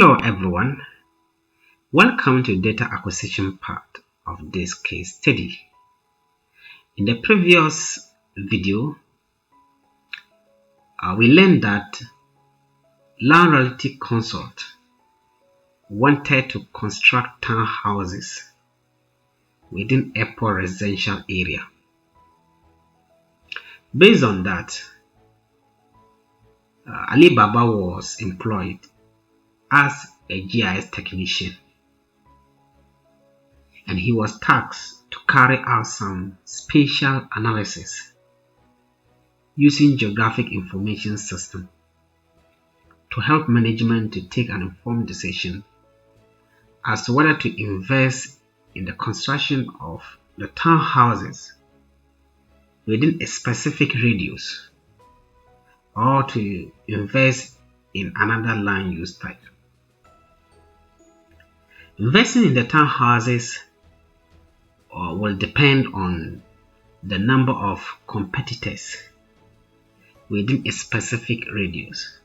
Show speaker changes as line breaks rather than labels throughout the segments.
Hello everyone, welcome to data acquisition part of this case study. In the previous video, we learned that Land Realty Consult wanted to construct townhouses within airport residential area. Based on that, Alibaba was employed as a GIS technician, and he was tasked to carry out some spatial analysis using geographic information system to help management to take an informed decision as to whether to invest in the construction of the townhouses within a specific radius or to invest in another land use type. Investing in the townhouses will depend on the number of competitors within a specific radius.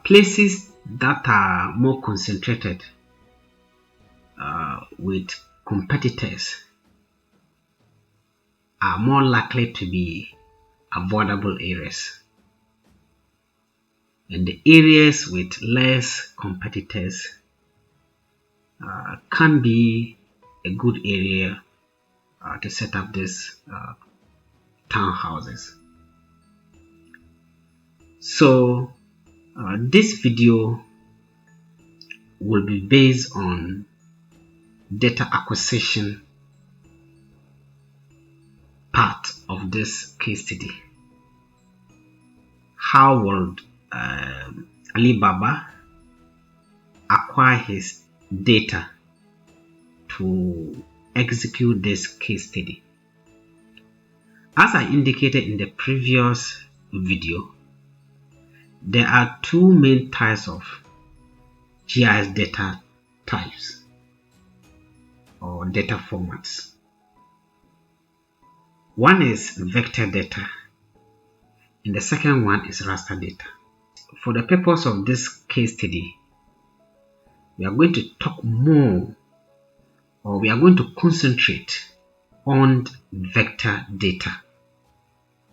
Places that are more concentrated with competitors are more likely to be avoidable areas, and the areas with less competitors can be a good area to set up these townhouses. So this video will be based on data acquisition part of this case study. How would Alibaba acquire his data to execute this case study? As I indicated in the previous video, there are two main types of GIS data types or data formats. One is vector data, and the second one is raster data. For the purpose of this case study, we are going to talk more, or we are going to concentrate on vector data,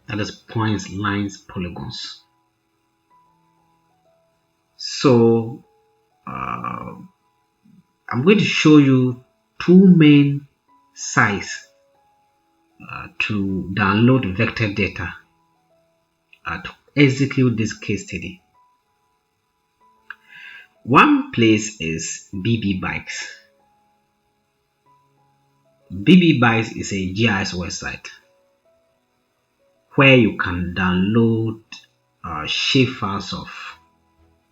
that is points, lines, polygons. So I'm going to show you two main sites to download vector data to execute this case study. One place is BBBikes. BBBikes is a GIS website where you can download shapefiles of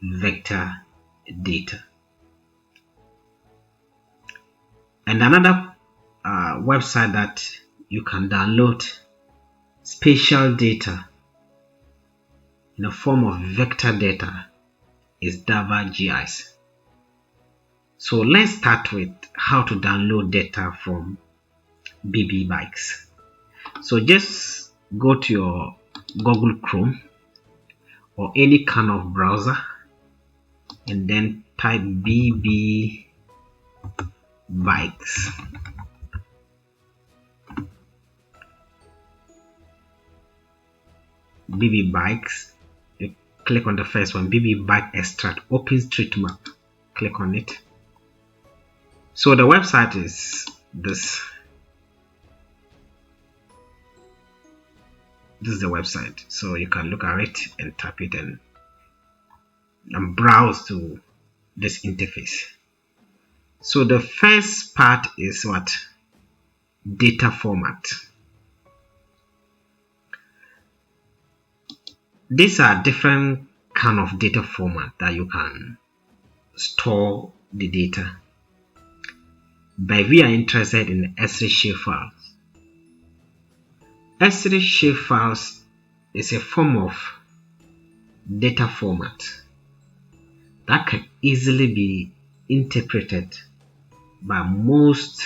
vector data. And another website that you can download spatial data in the form of vector data is deliverables. So let's start with how to download data from BBBikes. So just go to your Google Chrome or any kind of browser and then type BBBikes. BBBikes, you click on the first one, BBBike extract OpenStreetMap, click on it. So the website is this. This is the website, so you can look at it and tap it and browse to this interface. So the first part is what? Data format. These are different kind of data format that you can store the data. But we are interested in the S3 shapefiles. S3 shapefiles is a form of data format that can easily be interpreted by most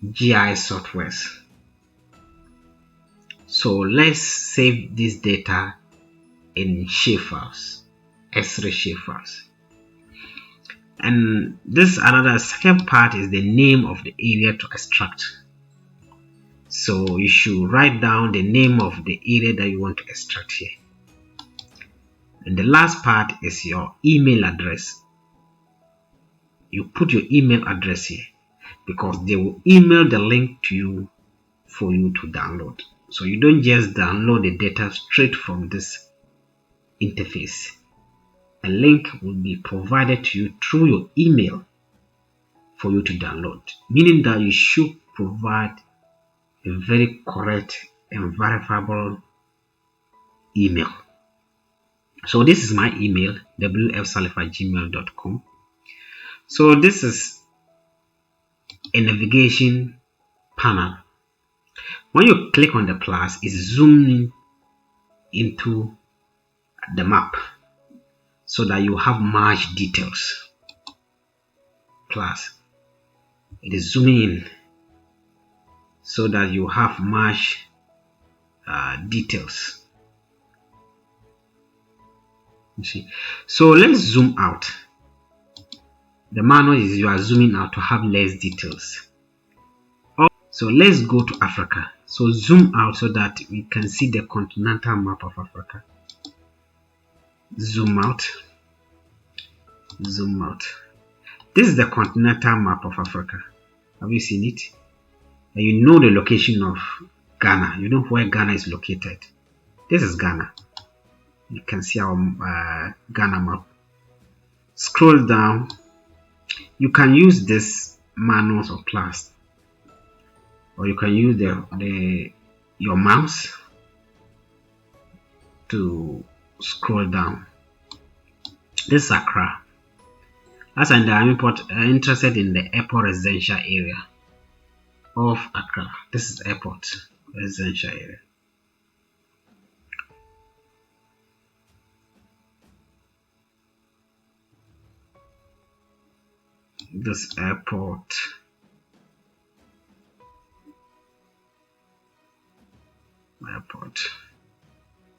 GIS softwares. So let's save this data in shapefiles. S3 shapefiles. And this another second part is the name of the area to extract. So you should write down the name of the area that you want to extract here. And the last part is your email address. You put your email address here because they will email the link to you for you to download. So you don't just download the data straight from this interface. A link will be provided to you through your email for you to download, meaning that you should provide a very correct and verifiable email. So this is my email, wfsalif@gmail.com. So this is a navigation panel. When you click on the plus, it's zooming into the map so that you have much details. Plus, it is zooming in so that you have much details. You see, so let's zoom out. The manual is you are zooming out to have less details. So let's go to Africa. So zoom out so that we can see the continental map of Africa. Zoom out. Zoom out. This is the continental map of Africa. Have you seen it? And you know the location of Ghana. You know where Ghana is located. This is Ghana. You can see our Ghana map. Scroll down. You can use this manuals or plus, or you can use your mouse to scroll down. This is Accra. As I'm interested in the airport residential area of Accra. This is airport residential area. This airport.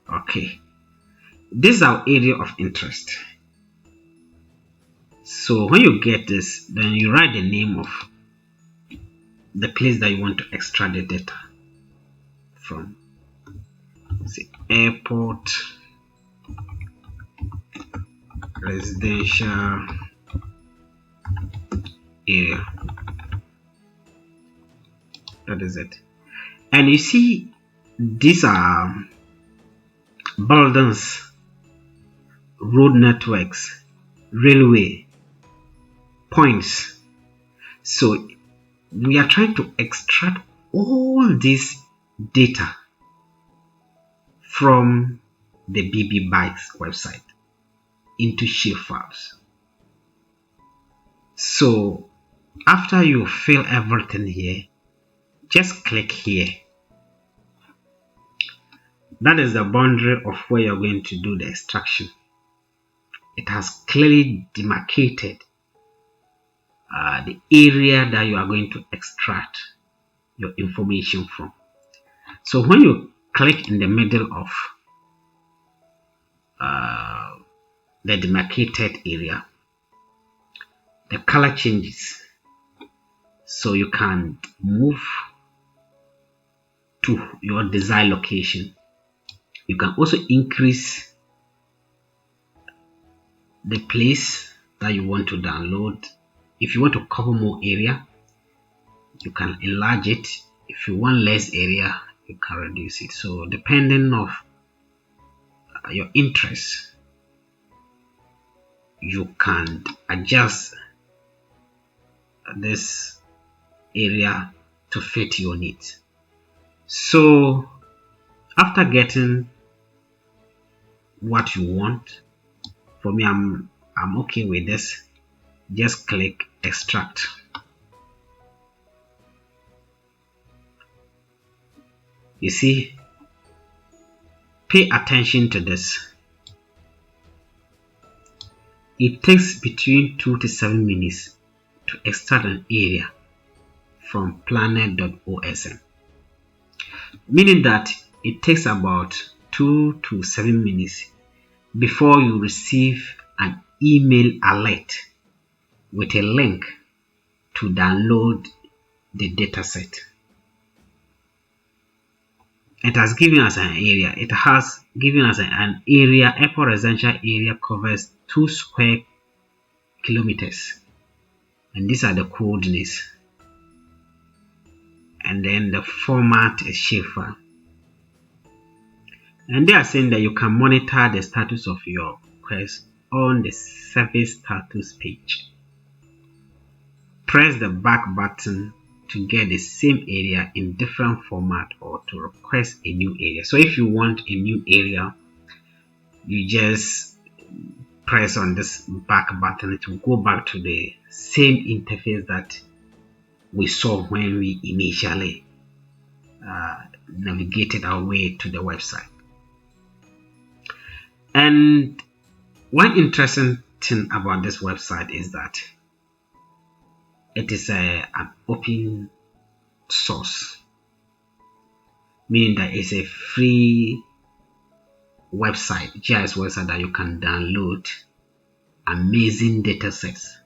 Okay, this is our area of interest. So when you get this, then you write the name of the place that you want to extract the data from. Say airport residential area. That is it. And you see, these are buildings, road networks, railway points. So we are trying to extract all this data from the BB Bytes website into shapefiles. So after you fill everything here, just click here. That is the boundary of where you're going to do the extraction. It has clearly demarcated the area that you are going to extract your information from. So when you click in the middle of the demarcated area, the color changes. So you can move to your desired location. You can also increase the place that you want to download. If you want to cover more area, you can enlarge it. If you want less area, you can reduce it. So depending on your interest, you can adjust this area to fit your needs. So after getting what you want, for me, I'm okay with this. Just click extract. You see, pay attention to this. It takes between 2 to 7 minutes to extract an area from planet.osm, meaning that it takes about 2 to 7 minutes before you receive an email alert with a link to download the dataset. It has given us an area. It has given us an area. Airport residential area covers 2 square kilometers, and these are the coordinates. And then the format is shapefile. And they are saying that you can monitor the status of your request on the service status page. Press the back button to get the same area in different format or to request a new area. So if you want a new area, you just press on this back button. It will go back to the same interface that we saw when we initially navigated our way to the website. And one interesting thing about this website is that it is an open source, meaning that it's a free website, GIS website, that you can download amazing data sets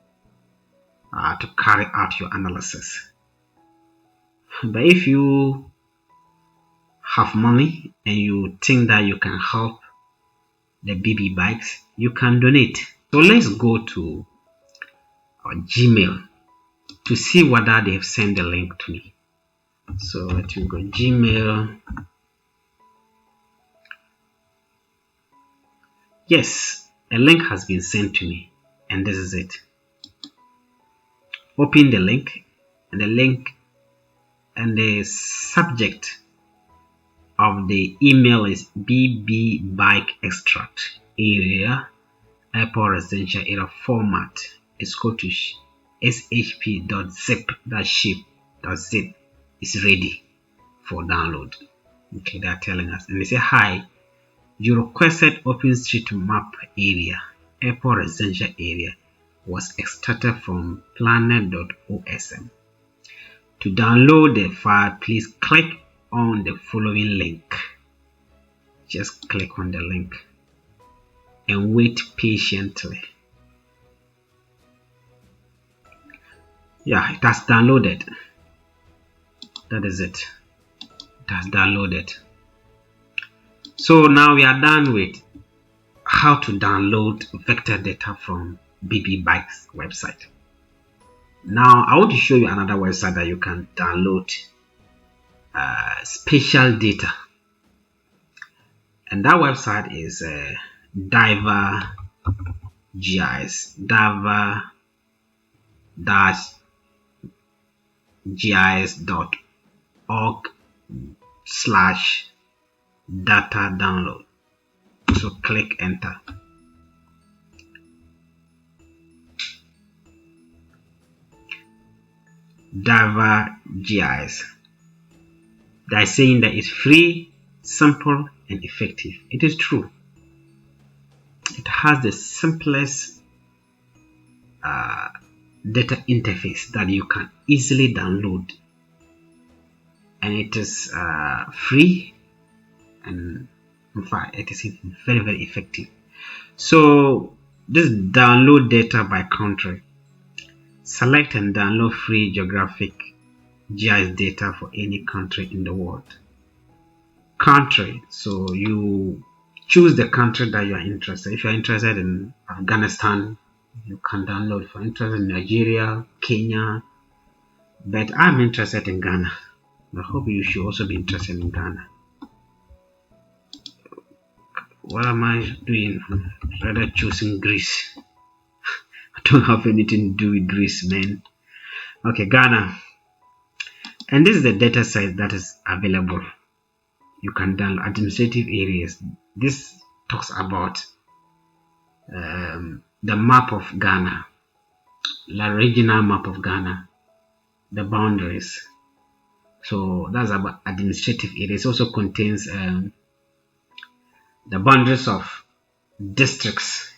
to carry out your analysis. But if you have money and you think that you can help the BB bikes, you can donate. So let's go to our Gmail to see whether they have sent the link to me. So let me go Gmail. Yes, a link has been sent to me, and this is it. Open the link, and the subject of the email is BB bike extract area airport residential area. Format is go to shp.zip. That shape.zip is ready for download. Okay, they're telling us, and they say, hi, you requested OpenStreetMap area airport residential area was extracted from planet.osm. To download the file, please click on the following link. Just click on the link and wait patiently. Yeah, it has downloaded. That is it. It has downloaded. So now we are done with how to download vector data from BB Bike's website. Now I want to show you another website that you can download spatial data, and that website is DiverGIS, diver-gis.org/data download. So click enter. DiverGIS. They're saying that it's free, simple, and effective. It is true. It has the simplest data interface that you can easily download, and it is free, and in fact it is very, very effective. So this download data by country. Select and download free geographic GIS data for any country in the world. Country, so you choose the country that you are interested. If you are interested in Afghanistan, you can download. If you are interested in Nigeria, Kenya, but I'm interested in Ghana. I hope you should also be interested in Ghana. What am I doing? Rather choosing Greece. I don't have anything to do with Greece, man. Okay, Ghana. And this is the data set that is available. You can download administrative areas. This talks about the map of Ghana, the regional map of Ghana, the boundaries. So that's about administrative areas. It also contains the boundaries of districts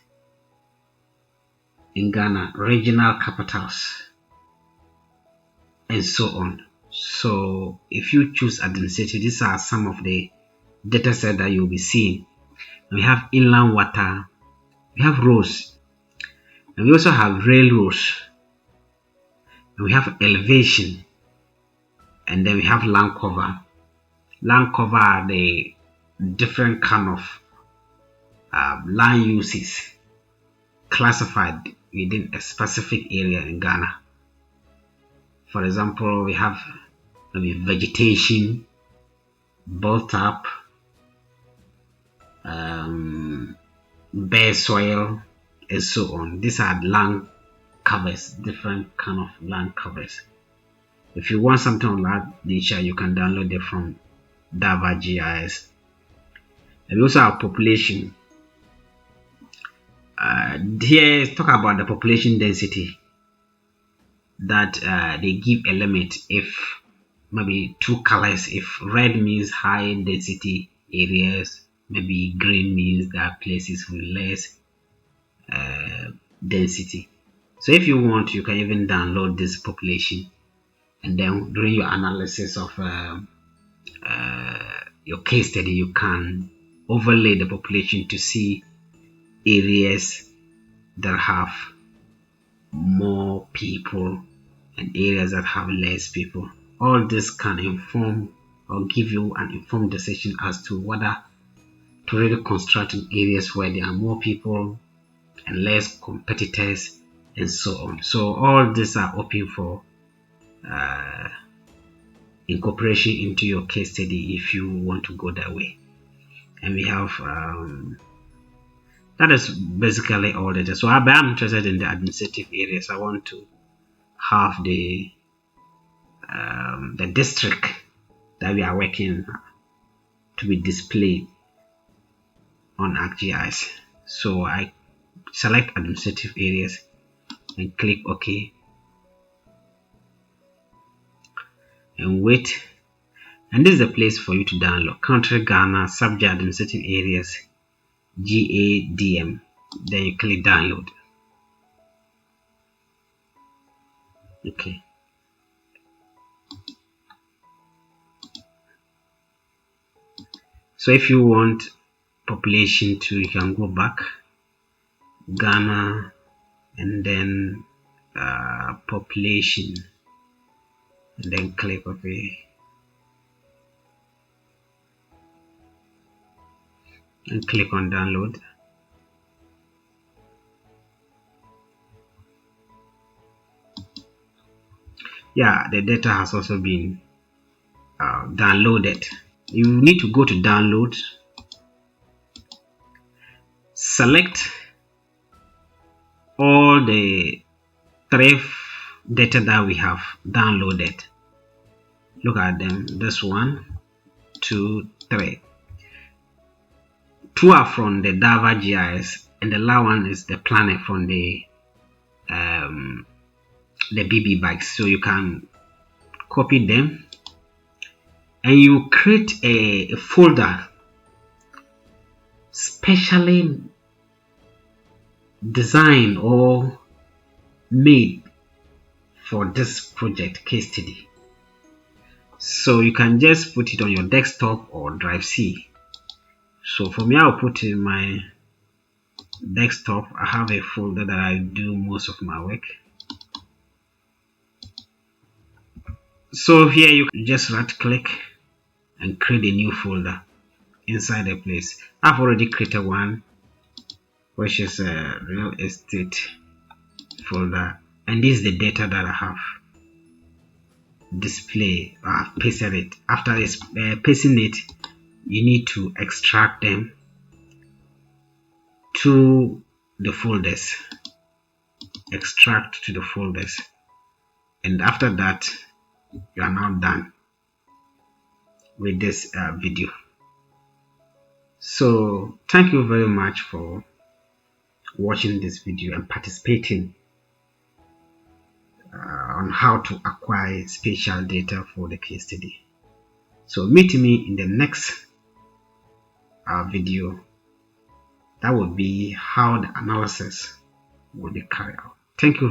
in Ghana, regional capitals, and so on. So if you choose administrative, these are some of the data set that you'll be seeing. we have inland water, we have roads, and we also have railroads, and we have elevation, and then we have land cover. Land cover are the different kind of land uses classified within a specific area in Ghana. For example, we have maybe vegetation, built up, bare soil, and so on. These are land covers, different kind of land covers. If you want something of that nature, you can download it from ArcGIS. And we also have population. Here talk about the population density that they give a limit. If maybe two colors, if red means high density areas, maybe green means there are places with less density. So if you want, you can even download this population, and then during your analysis of your case study, you can overlay the population to see areas that have more people and areas that have less people. All this can inform or give you an informed decision as to whether to really construct in areas where there are more people and less competitors and so on. So all these are open for incorporation into your case study if you want to go that way. And we have that is basically all data. So I'm interested in the administrative areas. I want to have the district that we are working to be displayed on ArcGIS. So I select administrative areas and click OK and wait. And this is the place for you to download country Ghana subject administrative areas GADM. Then you click download. Okay. So if you want population to, you can go back Ghana and then population and then click OK and click on download. Yeah, the data has also been downloaded. You need to go to download, select all the three data that we have downloaded. Look at them. This 1, 2, 3. 2 are from the ArcGIS, and the last one is the planet from the BB bikes. So you can copy them and you create a folder specially designed or made for this project case study. So you can just put it on your desktop or drive C. So for me, I'll put in my desktop. I have a folder that I do most of my work. So here you can just right click and create a new folder inside the place. I've already created one, which is a real estate folder, and this is the data that I have display. I've pasted it. After pasting it, you need to extract them to the folders. Extract to the folders, and after that you are now done with this video. So thank you very much for watching this video and participating on how to acquire spatial data for the case study. So meet me in the next video. That will be how the analysis will be carried out. Thank you.